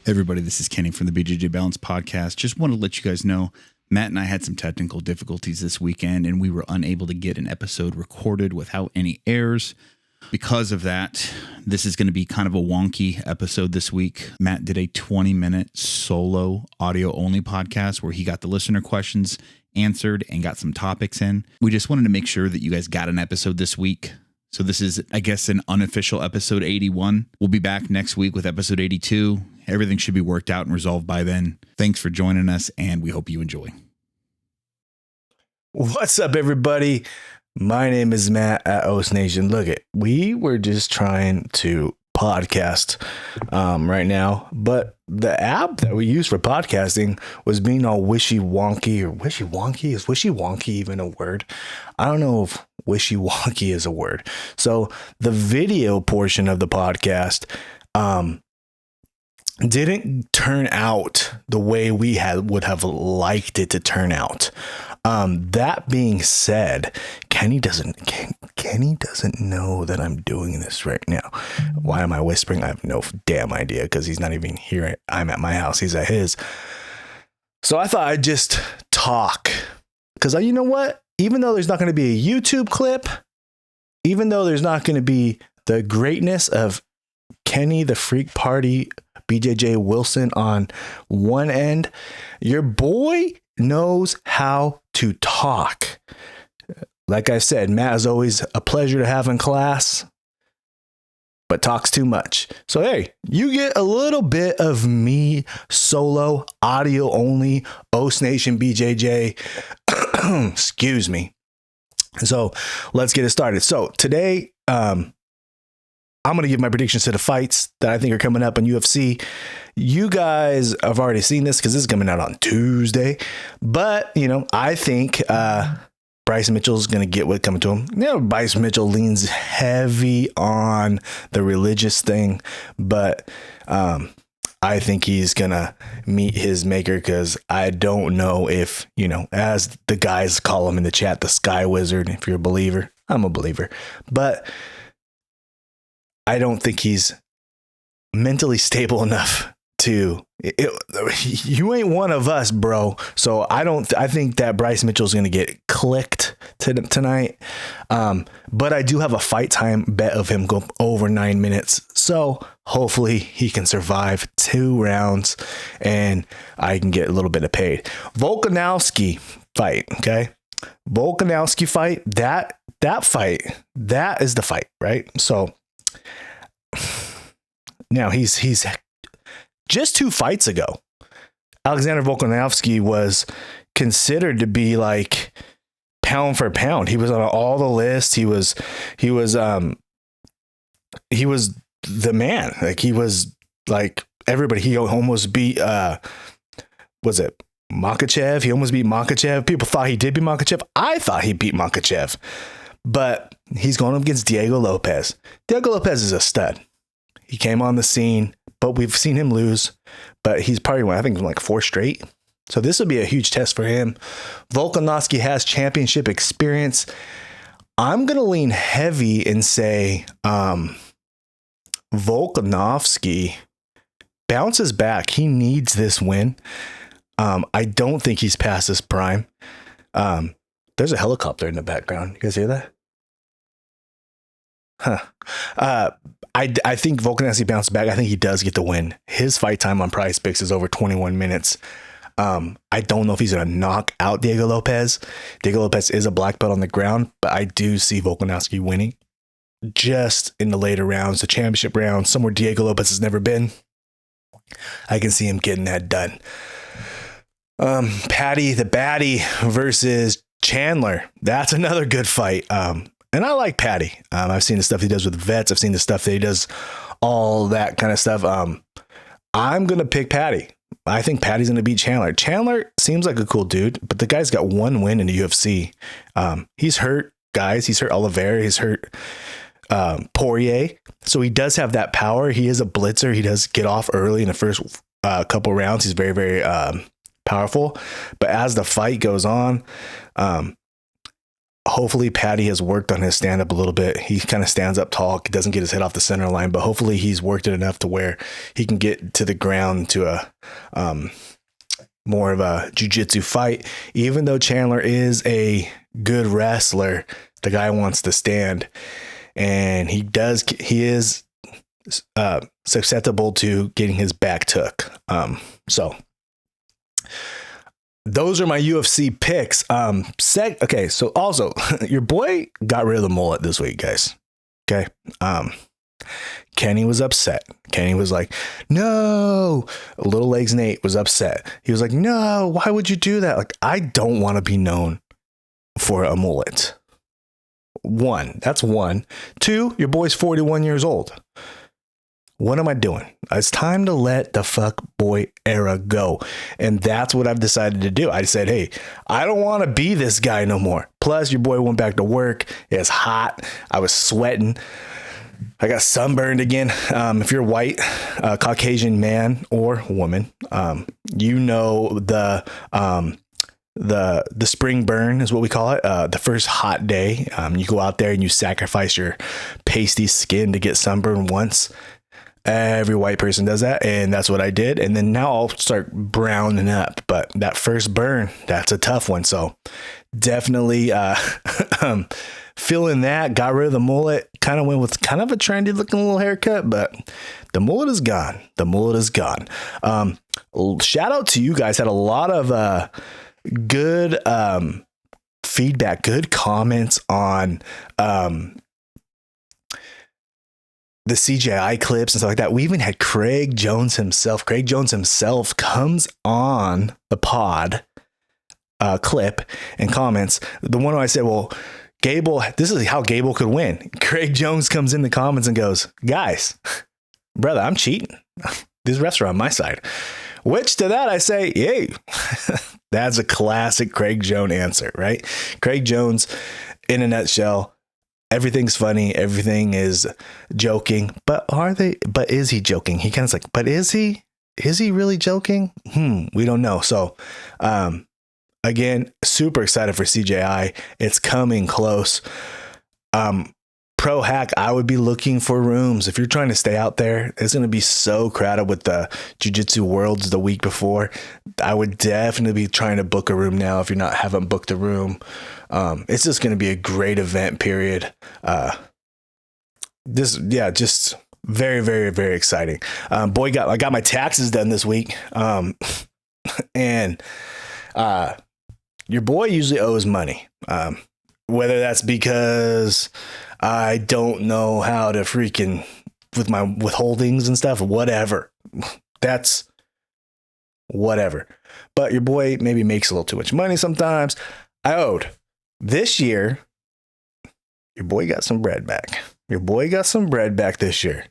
Everybody, this is Kenny from the BJJ Balance podcast. Just want to let you guys know, Matt and I had some technical difficulties this weekend, and we were unable to get an episode recorded without any errors. Because of that, this is going to be kind of a wonky episode this week. Matt did a 20-minute solo audio-only podcast where he got the listener questions answered and got some topics in. We just wanted to make sure that you guys got an episode this week. So this is, I guess, an unofficial episode 81. We'll be back next week with episode 82. Everything should be worked out and resolved by then. Thanks for joining us, and we hope you enjoy. What's up, everybody? My name is Matt at Oast Nation. Look, we were just trying to podcast right now, but the app that we use for podcasting was being all wishy-wonky or wishy-wonky. Is wishy-wonky even a word? I don't know if wishy-wonky is a word. So the video portion of the podcast didn't turn out the way we would have liked it to turn out. That being said, Kenny doesn't know that I'm doing this right now. Why am I whispering? I have no damn idea because he's not even here. I'm at my house. He's at his. So I thought I'd just talk because you know what? Even though there's not going to be a YouTube clip, even though there's not going to be the greatness of Kenny the Freak Party BJJ Wilson on one end, your boy knows how to talk. Like I said, Matt is always a pleasure to have in class, but talks too much. So, hey, you get a little bit of me solo, audio only, Oast Nation BJJ. Excuse me. So let's get it started. So today, I'm going to give my predictions to the fights that I think are coming up on UFC. You guys have already seen this because this is coming out on Tuesday. But, I think Bryce Mitchell's going to get what's coming to him. Bryce Mitchell leans heavy on the religious thing. But I think he's going to meet his maker because I don't know if, as the guys call him in the chat, the Sky Wizard, if you're a believer. I'm a believer. But I don't think he's mentally stable enough to. You ain't one of us, bro. So I think that Bryce Mitchell's going to get clicked tonight. But I do have a fight time bet of him go over 9 minutes. So hopefully he can survive 2 rounds and I can get a little bit of paid. Volkanovski fight. Okay. Volkanovski fight. That fight, that is the fight, right? So now he's just 2 fights ago, Alexander Volkanovski was considered to be like pound for pound. He was on all the lists. He was the man. Like he was like everybody. He almost beat was it Makhachev? He almost beat Makhachev. People thought he did beat Makhachev. I thought he beat Makhachev. But he's going up against Diego Lopez. Diego Lopez is a stud. He came on the scene, but we've seen him lose. But he's probably won, I think, like 4 straight. So this will be a huge test for him. Volkanovski has championship experience. I'm going to lean heavy and say Volkanovski bounces back. He needs this win. I don't think he's past his prime. There's a helicopter in the background. You guys hear that? Huh. I think Volkanovski bounced back. I think he does get the win. His fight time on Prize Picks is over 21 minutes. I don't know if he's going to knock out Diego Lopez. Diego Lopez is a black belt on the ground, but I do see Volkanovski winning just in the later rounds, the championship rounds, somewhere Diego Lopez has never been. I can see him getting that done. Patty the Batty versus Chandler. That's another good fight. And I like Patty. I've seen the stuff he does with vets. I've seen the stuff that he does, all that kind of stuff. I'm going to pick Patty. I think Patty's going to beat Chandler. Chandler seems like a cool dude, but the guy's got 1 win in the UFC. He's hurt guys. He's hurt Oliveira. He's hurt Poirier. So he does have that power. He is a blitzer. He does get off early in the first couple rounds. He's very, very powerful. But as the fight goes on, hopefully Patty has worked on his stand up a little bit. He kind of stands up tall, doesn't get his head off the center line, but hopefully he's worked it enough to where he can get to the ground to a more of a jiu-jitsu fight. Even though Chandler is a good wrestler, the guy wants to stand, and he is susceptible to getting his back took. So those are my UFC picks. Okay, so also your boy got rid of the mullet this week, guys. Okay. Kenny was upset. Kenny was like, no. Little Legs Nate was upset. He was like, no, why would you do that? Like, I don't want to be known for a mullet. That's one. Two, your boy's 41 years old. What am I doing? It's time to let the fuck boy era go. And that's what I've decided to do. I said, hey, I don't want to be this guy no more. Plus, your boy went back to work. It's hot. I was sweating. I got sunburned again. If you're white, Caucasian man or woman, you know the spring burn is what we call it. The first hot day, you go out there and you sacrifice your pasty skin to get sunburned once. Every white person does that, and that's what I did. And then now I'll start browning up. But that first burn, that's a tough one. So definitely feeling that. Got rid of the mullet. Kind of went with kind of a trendy looking little haircut, but the mullet is gone. The mullet is gone. Shout out to you guys. Had a lot of good feedback, good comments on the CGI clips and stuff like that. We even had Craig Jones himself. Craig Jones himself comes on the pod clip and comments. The one where I said, well, Gable, this is how Gable could win. Craig Jones comes in the comments and goes, guys, brother, I'm cheating. These refs are on my side. Which to that I say, yay. That's a classic Craig Jones answer, right? Craig Jones, in a nutshell, everything's funny. Everything is joking. But is he joking? He kind of like, but is he really joking? We don't know. So, again, super excited for CJI. It's coming close. Pro Hack, I would be looking for rooms. If you're trying to stay out there, it's going to be so crowded with the Jiu-Jitsu Worlds the week before. I would definitely be trying to book a room now if you haven't booked a room. It's just going to be a great event, period. Just very, very, very exciting. I got my taxes done this week. And your boy usually owes money. Whether that's because I don't know how to freaking with my withholdings and stuff, whatever. That's whatever. But your boy maybe makes a little too much money sometimes. I owed. This year, your boy got some bread back. This year.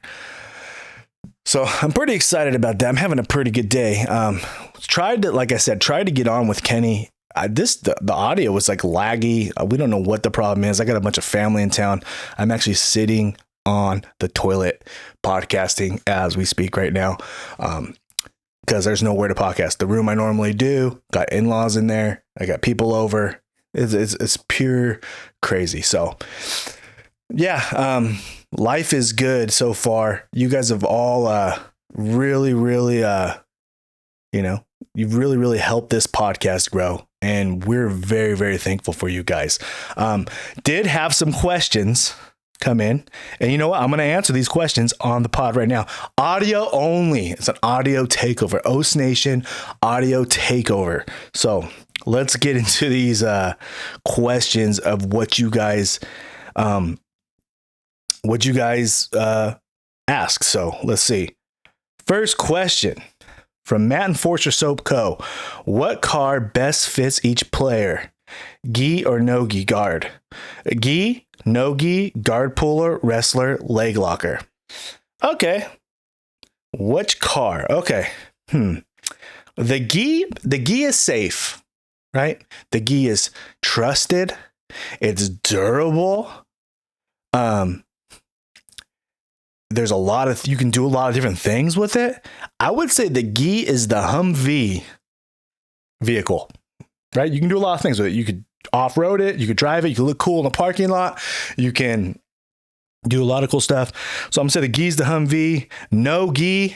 So I'm pretty excited about that. I'm having a pretty good day. Tried to get on with Kenny. The audio was like laggy. We don't know what the problem is. I got a bunch of family in town. I'm actually sitting on the toilet podcasting as we speak right now. Because there's nowhere to podcast. The room I normally do, got in-laws in there. I got people over. It's pure crazy. So yeah, life is good so far. You guys have all really, you've really, really helped this podcast grow. And we're very, very thankful for you guys. Did have some questions come in. And you know what? I'm going to answer these questions on the pod right now. Audio only. It's an audio takeover. OS Nation audio takeover. So let's get into these questions of what you guys ask. So let's see. First question from Matt and Forster Soap Co. What card best fits each player? Gi or no gi guard? Gi, no gi, guard puller, wrestler, leg locker. Okay. Which card? Okay. The gi is safe, right? The gi is trusted. It's durable. There's you can do a lot of different things with it. I would say the gi is the Humvee vehicle, right? You can do a lot of things with it. You could off-road it, you could drive it, you can look cool in the parking lot, you can do a lot of cool stuff. So I'm gonna say the gi's the Humvee. No gi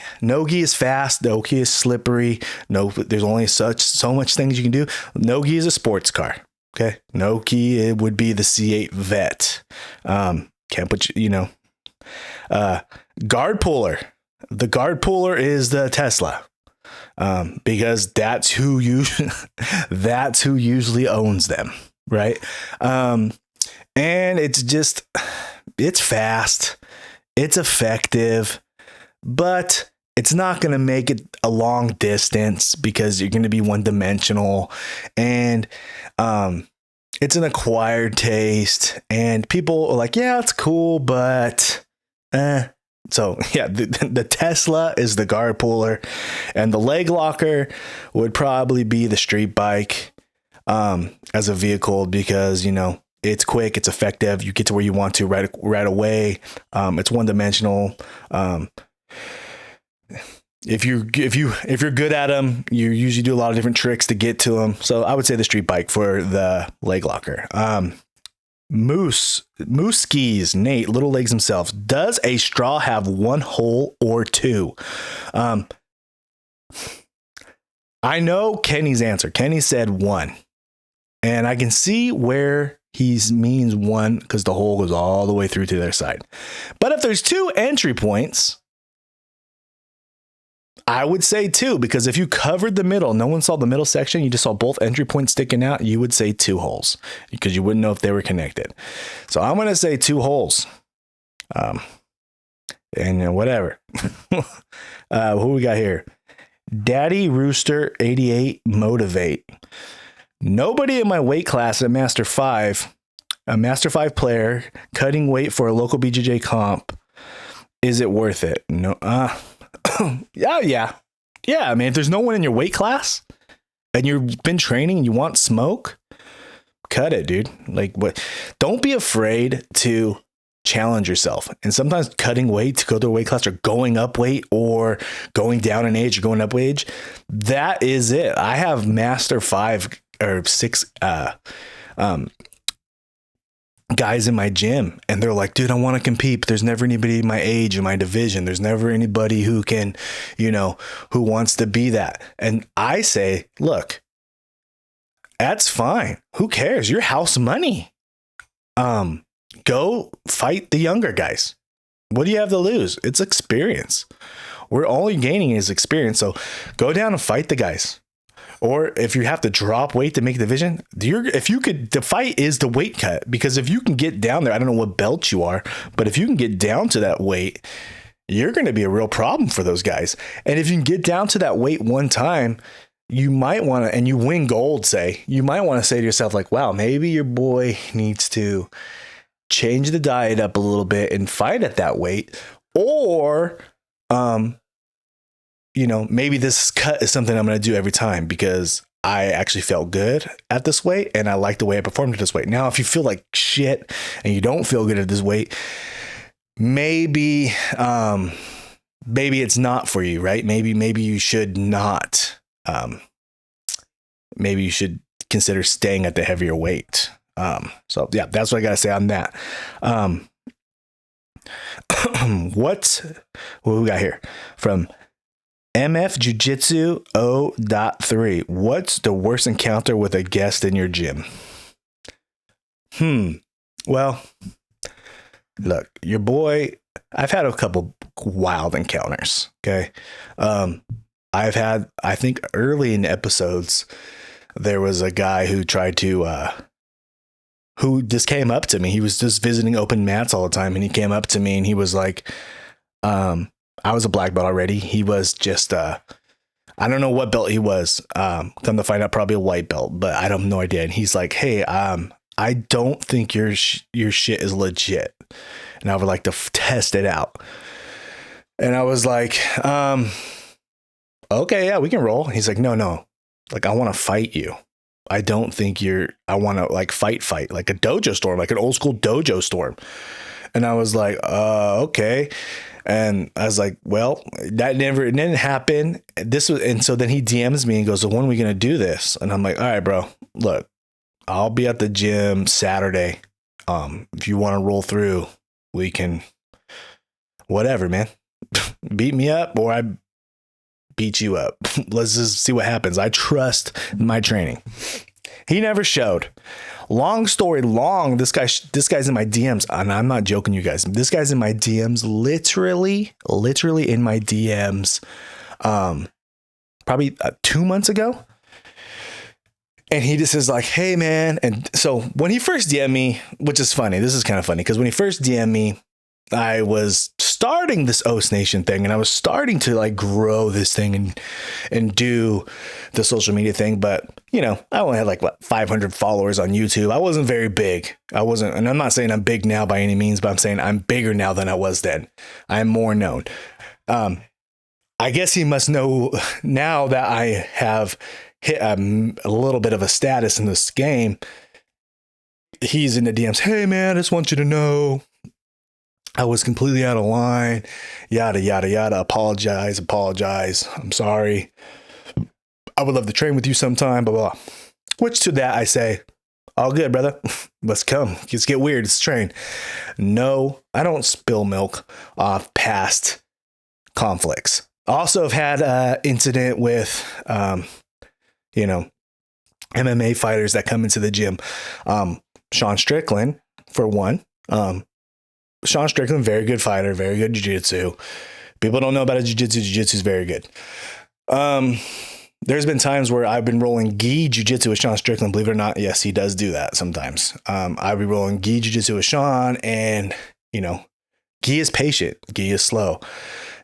is fast, no gi is slippery, no, there's only so much things you can do. No gi is a sports car. Okay, no gi, it would be the C8 Vet. Can't put guard puller. The guard puller is the Tesla. Because that's who usually owns them, right? And it's fast, it's effective, but it's not going to make it a long distance because you're going to be one-dimensional, and it's an acquired taste, and people are like, yeah, it's cool, but So yeah, the Tesla is the guard puller, and the leg locker would probably be the street bike as a vehicle, because it's quick, it's effective, you get to where you want to right away. It's one dimensional. If you're good at them, you usually do a lot of different tricks to get to them. So I would say the street bike for the leg locker. Moose skis, Nate, Little Legs himself. Does a straw have one hole or two? I know Kenny's answer. Kenny said one, and I can see where he means one because the hole goes all the way through to their side. But if there's two entry points, I would say two, because if you covered the middle, no one saw the middle section, you just saw both entry points sticking out, you would say two holes because you wouldn't know if they were connected. So I'm going to say two holes. And whatever. Who we got here? Daddy Rooster 88 Motivate. Nobody in my weight class at Master 5, a Master 5 player, cutting weight for a local BJJ comp. Is it worth it? No. Yeah. I mean, if there's no one in your weight class and you've been training and you want smoke, cut it, dude. Like, what? Don't be afraid to challenge yourself. And sometimes cutting weight to go to a weight class, or going up weight, or going down in age, or going up age, that is it. I have Master 5 or 6 guys in my gym, and they're like, dude, I want to compete, but there's never anybody my age in my division. There's never anybody who can, who wants to be that. And I say, look, that's fine. Who cares? Your house money. Go fight the younger guys. What do you have to lose? It's experience. We're only gaining is experience. So go down and fight the guys. Or if you have to drop weight to make the division, the fight is the weight cut, because if you can get down there, I don't know what belt you are, but if you can get down to that weight, you're going to be a real problem for those guys. And if you can get down to that weight one time, you might want to, and you win gold, you might want to say to yourself, like, wow, maybe your boy needs to change the diet up a little bit and fight at that weight. Or, maybe this cut is something I'm going to do every time because I actually felt good at this weight and I like the way I performed at this weight. Now, if you feel like shit and you don't feel good at this weight, maybe it's not for you, right? Maybe you should not. Maybe you should consider staying at the heavier weight. So yeah, that's what I got to say on that. What we got here from MF Jiu-Jitsu 0.3. What's the worst encounter with a guest in your gym? Well, look, your boy, I've had a couple wild encounters. Okay. I think early in episodes, there was a guy who tried to, who just came up to me. He was just visiting open mats all the time. And he came up to me and he was like, I was a black belt already. He was just, I don't know what belt he was. Come to find out, probably a white belt, but I have no idea. And he's like, hey, I don't think your shit is legit. And I would like to test it out. And I was like, okay, yeah, we can roll. He's like, no. Like, I want to fight you. I don't think I want to like fight, like a dojo storm, like an old school dojo storm. And I was like, okay. And I was like, well, it didn't happen. And so then he DMs me and goes, so when are we going to do this? And I'm like, all right, bro, look, I'll be at the gym Saturday. If you want to roll through, we can, whatever, man. Beat me up or I beat you up. Let's just see what happens. I trust my training. He never showed. Long story long, this guy's in my DMs, and I'm not joking, you guys. This guy's in my DMs, literally in my DMs, probably 2 months ago. And he just is like, hey, man. And so when he first DM'd me, which is funny, this is kind of funny, because when he first DM'd me, I was starting this Oast Nation thing, and I was starting to like grow this thing and do the social media thing. But, you know, I only had like 500 followers on YouTube. I wasn't very big. And I'm not saying I'm big now by any means, but I'm saying I'm bigger now than I was then. I'm more known. I guess he must know now that I have hit a little bit of a status in this game. He's in the DMs. Hey, man, I just want you to know I was completely out of line. Yada, yada, yada. Apologize. I'm sorry. I would love to train with you sometime, blah, blah. Which to that I say, all good, brother. Let's come. Let's get weird. Let's train. No, I don't spill milk off past conflicts. Also have had an incident with, MMA fighters that come into the gym. Sean Strickland, for one. Sean Strickland, very good fighter, very good jiu-jitsu. People don't know about jiu-jitsu. Jiu-jitsu is very good. There's been times where I've been rolling gi jiu-jitsu with Sean Strickland. Believe it or not, yes, he does do that sometimes. I'll be rolling gi jiu-jitsu with Sean, and, gi is patient. Gi is slow.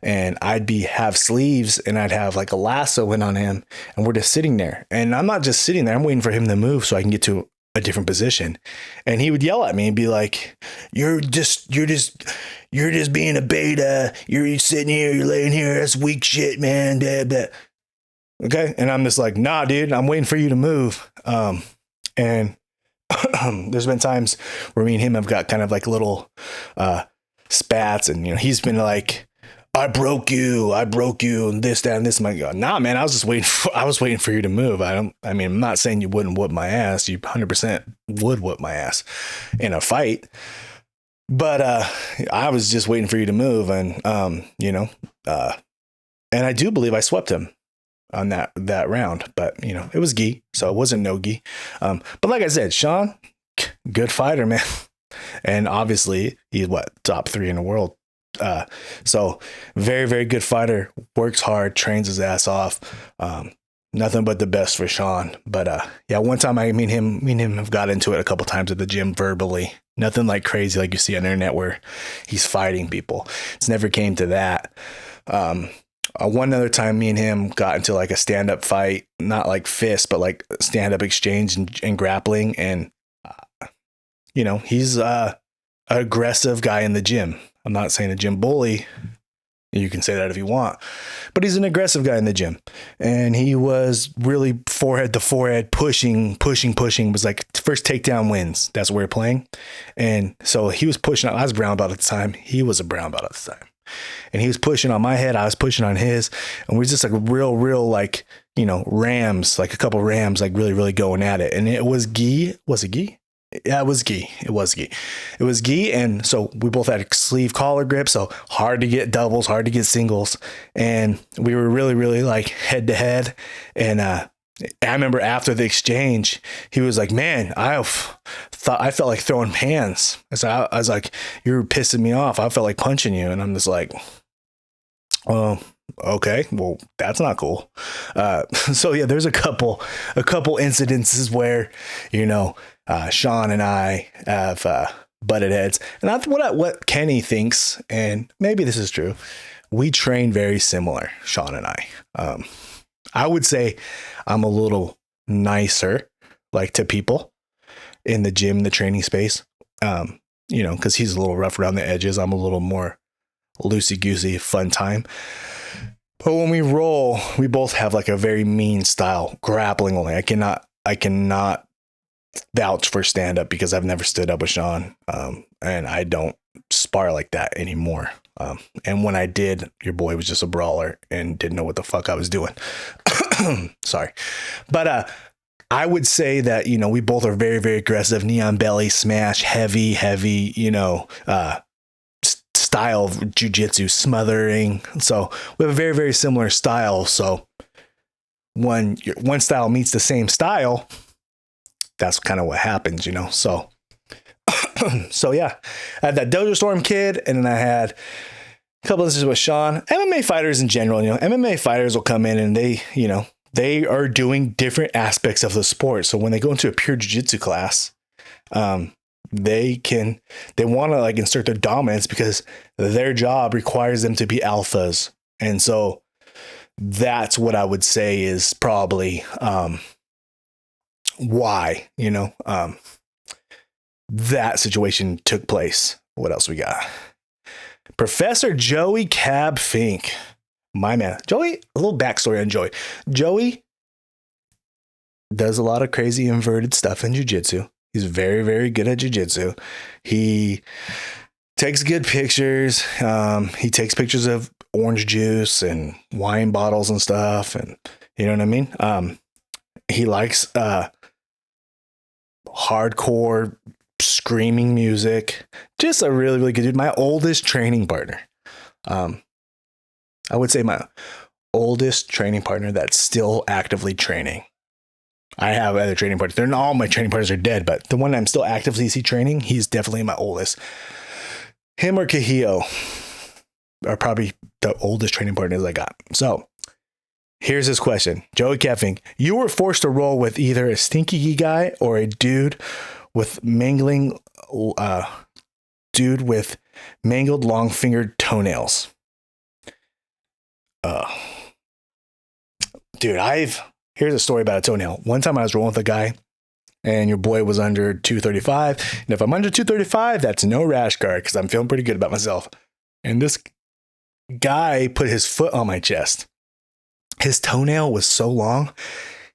And I'd have sleeves, and I'd have like a lasso in on him, and we're just sitting there. And I'm not just sitting there. I'm waiting for him to move so I can get to a different position. And he would yell at me and be like, you're just being a beta. You're sitting here, you're laying here. That's weak shit, man. Blah. Okay. And I'm just like, nah, dude, I'm waiting for you to move. And there's been times where me and him have got kind of like little spats, and he's been like, I broke you, and this, that, and this. I'm like, nah, man, I was waiting for you to move. I'm not saying you wouldn't whoop my ass. You 100% would whoop my ass in a fight. But I was just waiting for you to move. And, and I do believe I swept him on that round, but it was gi, so it wasn't no gi. But like I said, Sean, good fighter, man. And obviously he's top 3 in the world. So very, very good fighter, works hard, trains his ass off. Nothing but the best for Sean. But one time me and him have got into it a couple times at the gym verbally. Nothing like crazy like you see on the internet where he's fighting people. It's never came to that. One other time me and him got into like a stand-up fight, not like fist, but like stand-up exchange and grappling. And, he's an aggressive guy in the gym. I'm not saying a gym bully. You can say that if you want, but he's an aggressive guy in the gym. And he was really forehead to forehead, pushing, was like first takedown wins. That's where we're playing. And so he was pushing. I was brown belt at the time. He was a brown belt at the time. And he was pushing on my head. I was pushing on his. And we were just like real, like, rams, like a couple rams, like really, really going at it. And it was gi. Was it gi? Yeah, it was gi. And so we both had a sleeve collar grip. So hard to get doubles, hard to get singles. And we were really, really like head to head. And I remember after the exchange, he was like, man, I felt like throwing hands. So I was like, you're pissing me off. I felt like punching you. And I'm just like, oh, okay, well, that's not cool. So yeah, there's a couple incidences where, Sean and I have butted heads. And that's what Kenny thinks, and maybe this is true. We train very similar, Sean and I. I would say I'm a little nicer, like to people in the gym, the training space. Because he's a little rough around the edges. I'm a little more loosey-goosey, fun time. But when we roll, we both have like a very mean style, grappling only. I cannot vouch for stand up because I've never stood up with Sean. And I don't spar like that anymore. And when I did, your boy was just a brawler and didn't know what the fuck I was doing. Sorry. But I would say that, you know, we both are very, very aggressive, knee on belly, smash, heavy, you know, style of jiu-jitsu, smothering. So we have a very, very similar style. So when one style meets the same style, that's kind of what happens, you know? So, so yeah, I had that Dojo Storm kid, and then I had a couple of instances with Sean. MMA fighters in general, you know, MMA fighters will come in and they, you know, they are doing different aspects of the sport. So when they go into a pure jiu-jitsu class, they want to like insert their dominance because their job requires them to be alphas. And so that's what I would say is probably why, you know, that situation took place. What else we got? Professor Joey Cab Fink. My man. Joey, a little backstory on Joey. Joey does a lot of crazy inverted stuff in jiu-jitsu. He's very, very good at jiu-jitsu. He takes good pictures. He takes pictures of orange juice and wine bottles and stuff. And you know what I mean? He likes hardcore screaming music. Just a really, really good dude. My oldest training partner. I would say my oldest training partner that's still actively training. I have other training partners. They're not all my training partners are dead, but the one I'm still actively training, he's definitely my oldest. Him or Kahio are probably the oldest training partners I got. So here's his question. Joey Keffing, you were forced to roll with either a stinky guy or a dude with mangled long-fingered toenails. Dude, here's a story about a toenail. One time I was rolling with a guy and your boy was under 235. And if I'm under 235, that's no rash guard because I'm feeling pretty good about myself. And this guy put his foot on my chest. His toenail was so long,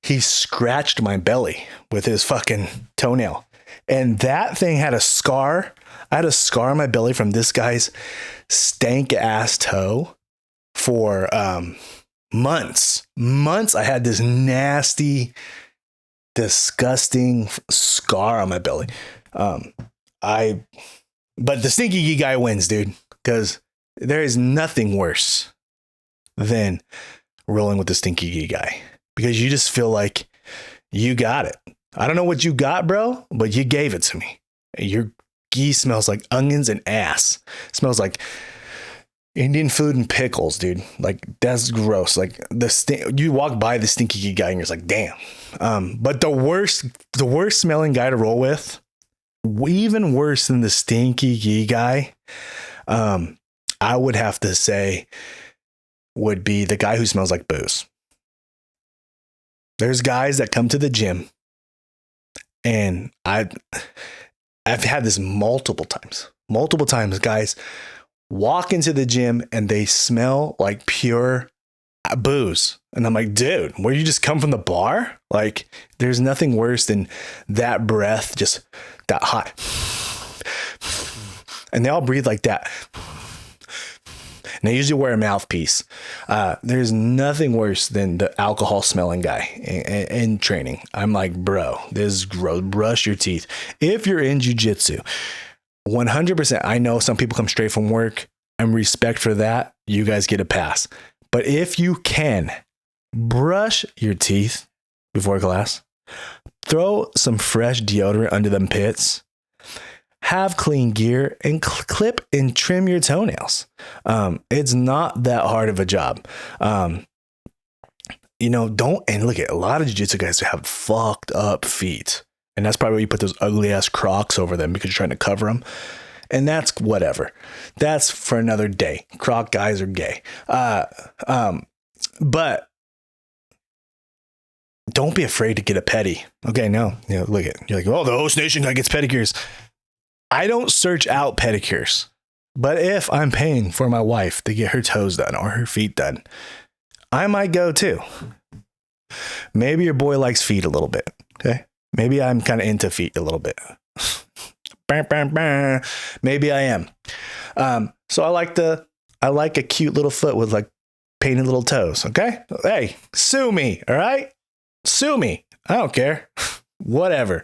he scratched my belly with his fucking toenail. And that thing had a scar. I had a scar on my belly from this guy's stank ass toe for months. I had this nasty, disgusting scar on my belly. But the stinky guy wins, dude, because there is nothing worse than rolling with the stinky guy because you just feel like you got it. I don't know what you got, bro, but you gave it to me. Your gi smells like onions and ass. It smells like Indian food and pickles, dude. Like, that's gross. Like, you walk by the stinky guy and you're just like, damn. But the worst smelling guy to roll with, even worse than the stinky guy, I would have to say would be the guy who smells like booze. There's guys that come to the gym, and I've had this multiple times, guys walk into the gym and they smell like pure booze. And I'm like, dude, where you just come from the bar? Like, there's nothing worse than that breath, just that hot. And they all breathe like that. And they usually wear a mouthpiece. There's nothing worse than the alcohol smelling guy in training. I'm like, bro, this is gross. Brush your teeth. If you're in jiu-jitsu, 100%, I know some people come straight from work, and respect for that. You guys get a pass. But if you can, brush your teeth before class, throw some fresh deodorant under them pits, have clean gear, and clip and trim your toenails. It's not that hard of a job. And look at a lot of jiu-jitsu guys have fucked up feet. And that's probably why you put those ugly ass Crocs over them because you're trying to cover them. And that's whatever. That's for another day. Croc guys are gay. But don't be afraid to get a pedi. Okay, no. Look at you're like, oh, the host nation guy gets pedicures. I don't search out pedicures. But if I'm paying for my wife to get her toes done or her feet done, I might go too. Maybe your boy likes feet a little bit. Okay. Maybe I'm kind of into feet a little bit. Maybe I am. So I like a cute little foot with like painted little toes. Okay. Hey, sue me. All right. Sue me. I don't care. Whatever.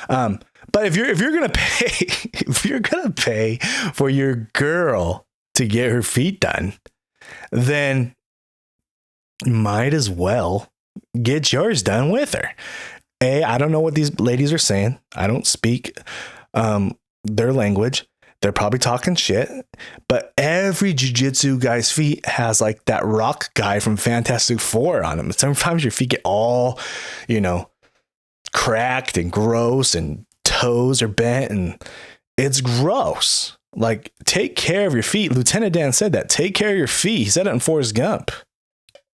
But if you're gonna pay, if you're gonna pay for your girl to get her feet done, then you might as well get yours done with her. I don't know what these ladies are saying. I don't speak their language. They're probably talking shit, but every jiu-jitsu guy's feet has like that rock guy from Fantastic Four on them. Sometimes your feet get all, cracked and gross, and toes are bent, and it's gross. Like, take care of your feet. Lieutenant Dan said that. Take care of your feet. He said it in Forrest Gump.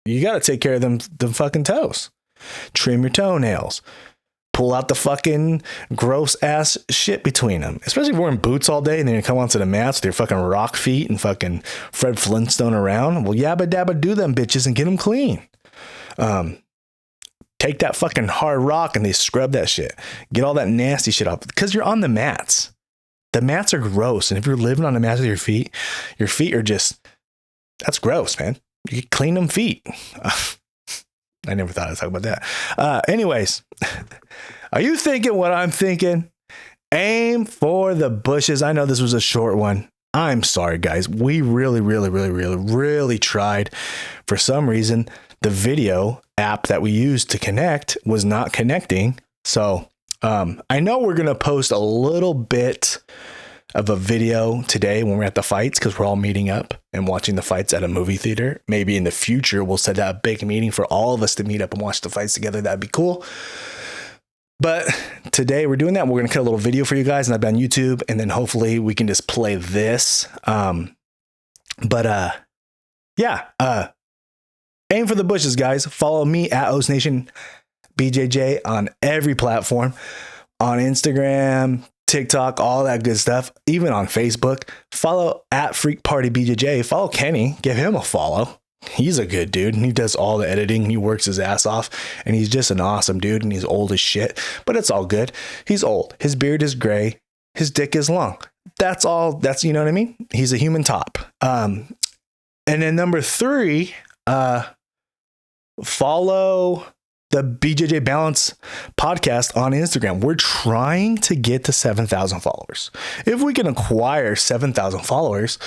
You got to take care of them fucking toes. Trim your toenails. Pull out the fucking gross ass shit between them. Especially if you're wearing boots all day and then you come onto the mats with your fucking rock feet and fucking Fred Flintstone around. Well, yabba dabba do them bitches and get them clean. Take that fucking hard rock and they scrub that shit. Get all that nasty shit off because you're on the mats. The mats are gross. And if you're living on the mats with your feet are just, that's gross, man. You can clean them feet. I never thought I'd talk about that. Anyways, are you thinking what I'm thinking? Aim for the bushes. I know this was a short one. I'm sorry, guys. We really tried. For some reason, the video app that we used to connect was not connecting. So I know we're going to post a little bit of a video today when we're at the fights because we're all meeting up and watching the fights at a movie theater. Maybe in the future, we'll set up a big meeting for all of us to meet up and watch the fights together. That'd be cool. But today we're doing that. We're going to cut a little video for you guys and I'll be on YouTube. And then hopefully we can just play this. Aim for the bushes, guys. Follow me at OsNation BJJ on every platform, on Instagram, TikTok, all that good stuff, even on Facebook. Follow at Freak Party BJJ. Follow Kenny. Give him a follow. He's a good dude and he does all the editing. He works his ass off and he's just an awesome dude and he's old as shit, but it's all good. He's old. His beard is gray. His dick is long. That's all. That's, you know what I mean? He's a human top. And then number 3, follow the BJJ Balance podcast on Instagram. We're trying to get to 7,000 followers. If we can acquire 7,000 followers,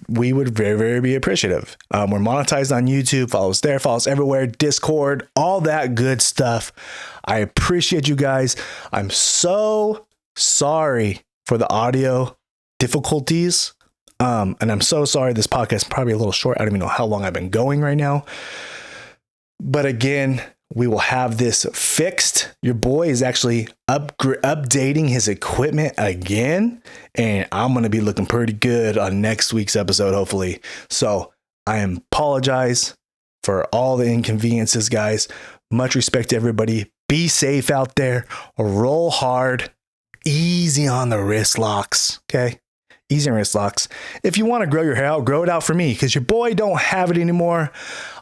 we would very be appreciative. We're monetized on YouTube. Follow us there. Follow us everywhere. Discord, all that good stuff. I appreciate you guys. I'm so sorry for the audio difficulties. And I'm so sorry this podcast is probably a little short. I don't even know how long I've been going right now. But again, we will have this fixed. Your boy is actually updating his equipment again. And I'm going to be looking pretty good on next week's episode, hopefully. So I apologize for all the inconveniences, guys. Much respect to everybody. Be safe out there. Roll hard. Easy on the wrist locks. Okay. Easy on wrist locks. If you want to grow your hair out, grow it out for me because your boy don't have it anymore.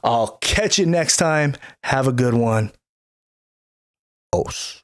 I'll catch you next time. Have a good one. Os.